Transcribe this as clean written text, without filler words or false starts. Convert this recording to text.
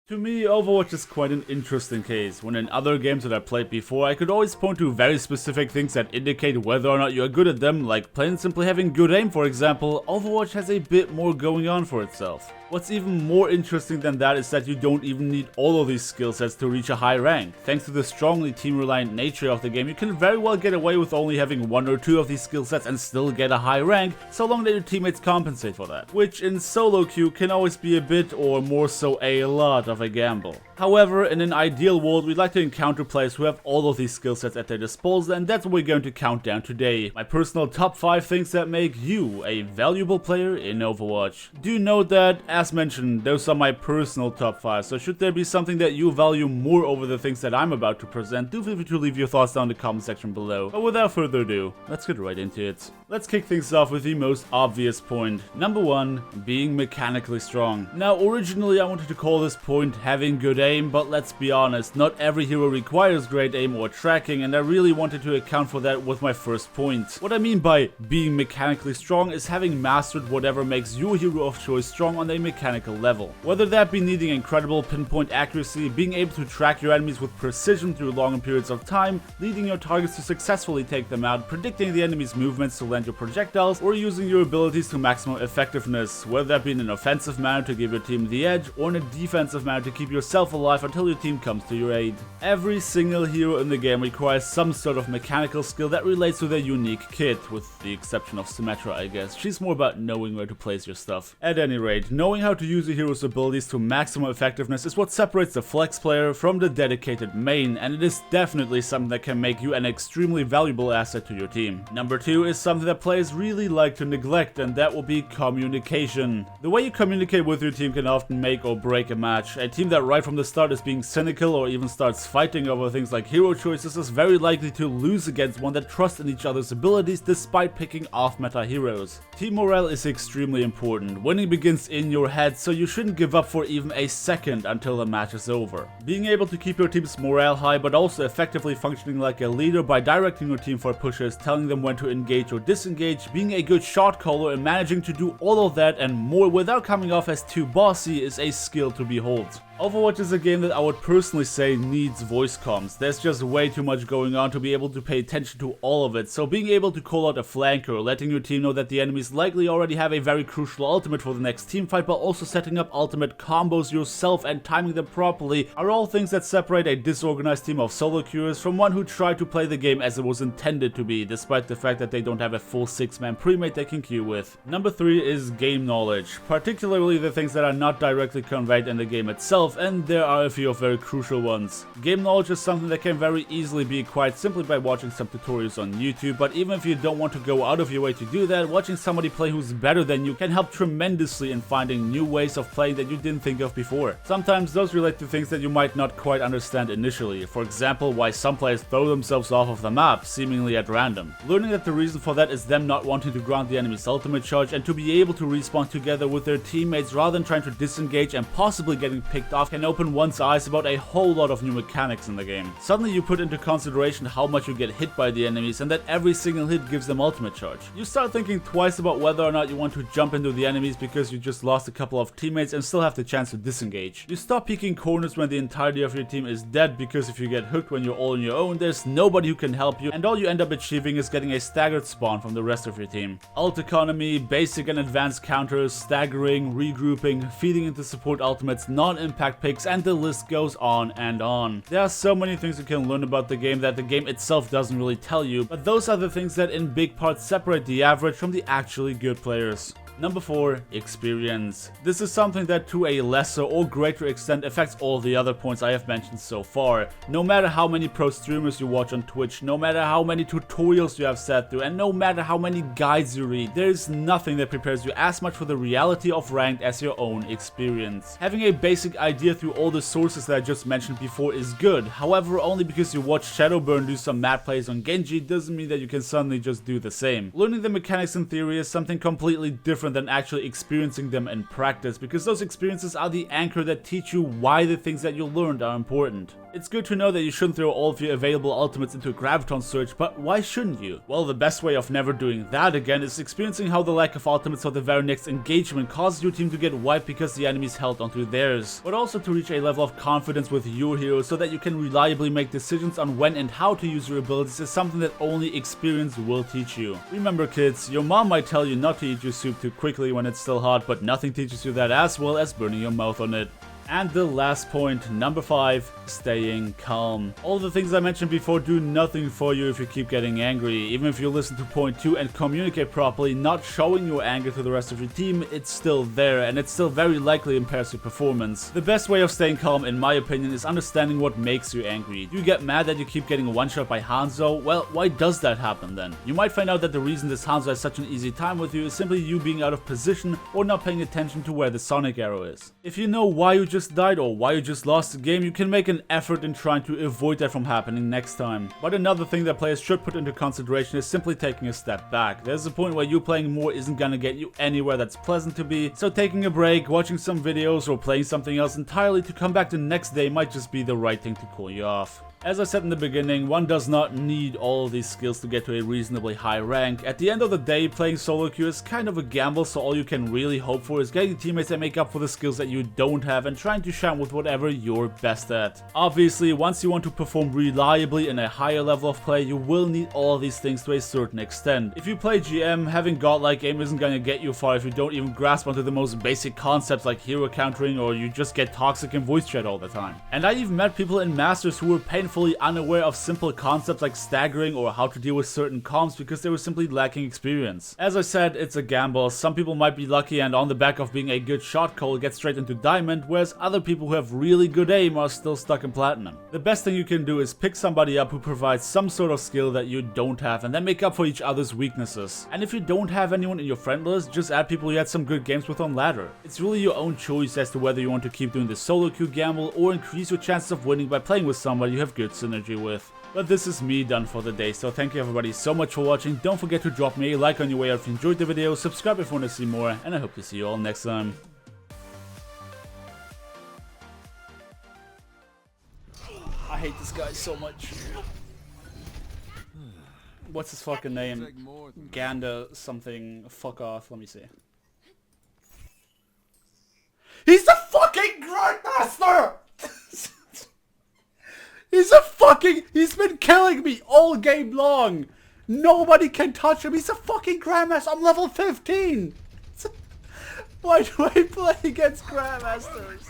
To me, Overwatch is quite an interesting case. When in other games that I played before, I could always point to very specific things that indicate whether or not you are good at them, like plain and simply having good aim for example. Overwatch has a bit more going on for itself. What's even more interesting than that is that you don't even need all of these skill sets to reach a high rank. Thanks to the strongly team-reliant nature of the game, you can very well get away with only having one or two of these skill sets and still get a high rank, so long that your teammates compensate for that. Which in solo queue can always be a bit, or more so a lot, of a gamble. However, in an ideal world, we'd like to encounter players who have all of these skill sets at their disposal, and that's what we're going to count down today. My personal top 5 things that make you a valuable player in Overwatch. Do note that, as mentioned, those are my personal top 5, so should there be something that you value more over the things that I'm about to present, do feel free to leave your thoughts down in the comment section below. But without further ado, let's get right into it. Let's kick things off with the most obvious point. Number 1, being mechanically strong. Now, originally I wanted to call this point having good aim, but let's be honest, not every hero requires great aim or tracking, and I really wanted to account for that with my first point. What I mean by being mechanically strong is having mastered whatever makes your hero of choice strong on a mechanical level. Whether that be needing incredible pinpoint accuracy, being able to track your enemies with precision through long periods of time, leading your targets to successfully take them out, predicting the enemy's movements to land your projectiles, or using your abilities to maximum effectiveness, whether that be in an offensive manner to give your team the edge, or in a defensive manner to keep yourself alive until your team comes to your aid. Every single hero in the game requires some sort of mechanical skill that relates to their unique kit, with the exception of Symmetra, I guess. She's more about knowing where to place your stuff. At any rate, knowing how to use a hero's abilities to maximum effectiveness is what separates the flex player from the dedicated main, and it is definitely something that can make you an extremely valuable asset to your team. Number 2 is something that players really like to neglect, and that will be communication. The way you communicate with your team can often make or break a match. A team that right from the start is being cynical or even starts fighting over things like hero choices is very likely to lose against one that trusts in each other's abilities despite picking off-meta heroes. Team morale is extremely important. Winning begins in your head, so you shouldn't give up for even a second until the match is over. Being able to keep your team's morale high but also effectively functioning like a leader by directing your team for pushes, telling them when to engage or disengage, being a good shot caller, and managing to do all of that and more without coming off as too bossy is a skill to behold. Overwatch is a game that I would personally say needs voice comms. There's just way too much going on to be able to pay attention to all of it, so being able to call out a flanker, letting your team know that the enemies likely already have a very crucial ultimate for the next team fight, but also setting up ultimate combos yourself and timing them properly are all things that separate a disorganized team of solo queuers from one who tried to play the game as it was intended to be, despite the fact that they don't have a full 6-man premate they can queue with. Number 3 is game knowledge, particularly the things that are not directly conveyed in the game itself, and there are a few of very crucial ones. Game knowledge is something that can very easily be acquired simply by watching some tutorials on YouTube, but even if you don't want to go out of your way to do that, watching somebody play who's better than you can help tremendously in finding new ways of playing that you didn't think of before. Sometimes those relate to things that you might not quite understand initially. For example, why some players throw themselves off of the map, seemingly at random. Learning that the reason for that is them not wanting to ground the enemy's ultimate charge and to be able to respawn together with their teammates rather than trying to disengage and possibly getting picked off can open one's eyes about a whole lot of new mechanics in the game. Suddenly you put into consideration how much you get hit by the enemies and that every single hit gives them ultimate charge. You start thinking twice about whether or not you want to jump into the enemies because you just lost a couple of teammates and still have the chance to disengage. You stop peeking corners when the entirety of your team is dead, because if you get hooked when you're all on your own, there's nobody who can help you, and all you end up achieving is getting a staggered spawn from the rest of your team. Ult economy, basic and advanced counters, staggering, regrouping, feeding into support ultimates, non-impact picks, and the list goes on and on. There are so many things you can learn about the game that the game itself doesn't really tell you, but those are the things that in big part separate the average from the actually good players. Number 4, experience. This is something that to a lesser or greater extent affects all the other points I have mentioned so far. No matter how many pro streamers you watch on Twitch, no matter how many tutorials you have sat through, and no matter how many guides you read, there is nothing that prepares you as much for the reality of ranked as your own experience. Having a basic idea through all the sources that I just mentioned before is good, however, only because you watch Shadowburn do some mad plays on Genji doesn't mean that you can suddenly just do the same. Learning the mechanics in theory is something completely different than actually experiencing them in practice, because those experiences are the anchor that teach you why the things that you learned are important. It's good to know that you shouldn't throw all of your available ultimates into a Graviton Surge, but why shouldn't you? Well, the best way of never doing that again is experiencing how the lack of ultimates for the very next engagement causes your team to get wiped because the enemies held onto theirs, but also to reach a level of confidence with your hero so that you can reliably make decisions on when and how to use your abilities is something that only experience will teach you. Remember kids, your mom might tell you not to eat your soup too quickly when it's still hot, but nothing teaches you that as well as burning your mouth on it. And the last point, number 5, staying calm. All the things I mentioned before do nothing for you if you keep getting angry. Even if you listen to point 2 and communicate properly, not showing your anger to the rest of your team, it's still there and it still very likely impairs your performance. The best way of staying calm, in my opinion, is understanding what makes you angry. You get mad that you keep getting one-shot by Hanzo? Well, why does that happen then? You might find out that the reason this Hanzo has such an easy time with you is simply you being out of position or not paying attention to where the Sonic arrow is. If you know why you just died or why you just lost the game, you can make an effort in trying to avoid that from happening next time. But another thing that players should put into consideration is simply taking a step back. There's a point where you playing more isn't gonna get you anywhere that's pleasant to be, so taking a break, watching some videos, or playing something else entirely to come back the next day might just be the right thing to cool you off. As I said in the beginning, one does not need all of these skills to get to a reasonably high rank. At the end of the day, playing solo queue is kind of a gamble, so all you can really hope for is getting teammates that make up for the skills that you don't have and trying to shine with whatever you're best at. Obviously, once you want to perform reliably in a higher level of play, you will need all of these things to a certain extent. If you play GM, having godlike aim isn't gonna get you far if you don't even grasp onto the most basic concepts like hero countering, or you just get toxic in voice chat all the time. And I even met people in Masters who were painfully unaware of simple concepts like staggering or how to deal with certain comps because they were simply lacking experience. As I said, it's a gamble. Some people might be lucky and on the back of being a good shot caller get straight into diamond, whereas other people who have really good aim are still stuck in platinum. The best thing you can do is pick somebody up who provides some sort of skill that you don't have and then make up for each other's weaknesses. And if you don't have anyone in your friend list, just add people you had some good games with on ladder. It's really your own choice as to whether you want to keep doing the solo queue gamble or increase your chances of winning by playing with somebody you have good synergy with. But this is me done for the day, so thank you everybody so much for watching. Don't forget to drop me a like on your way out if you enjoyed the video, subscribe if you want to see more, and I hope to see you all next time. I hate this guy so much. What's his fucking name? Gander something. Fuck off. Let me see. He's the fucking Grandmaster! He's been killing me all game long! Nobody can touch him, he's a fucking Grandmaster, I'm level 15! Why do I play against Grandmasters?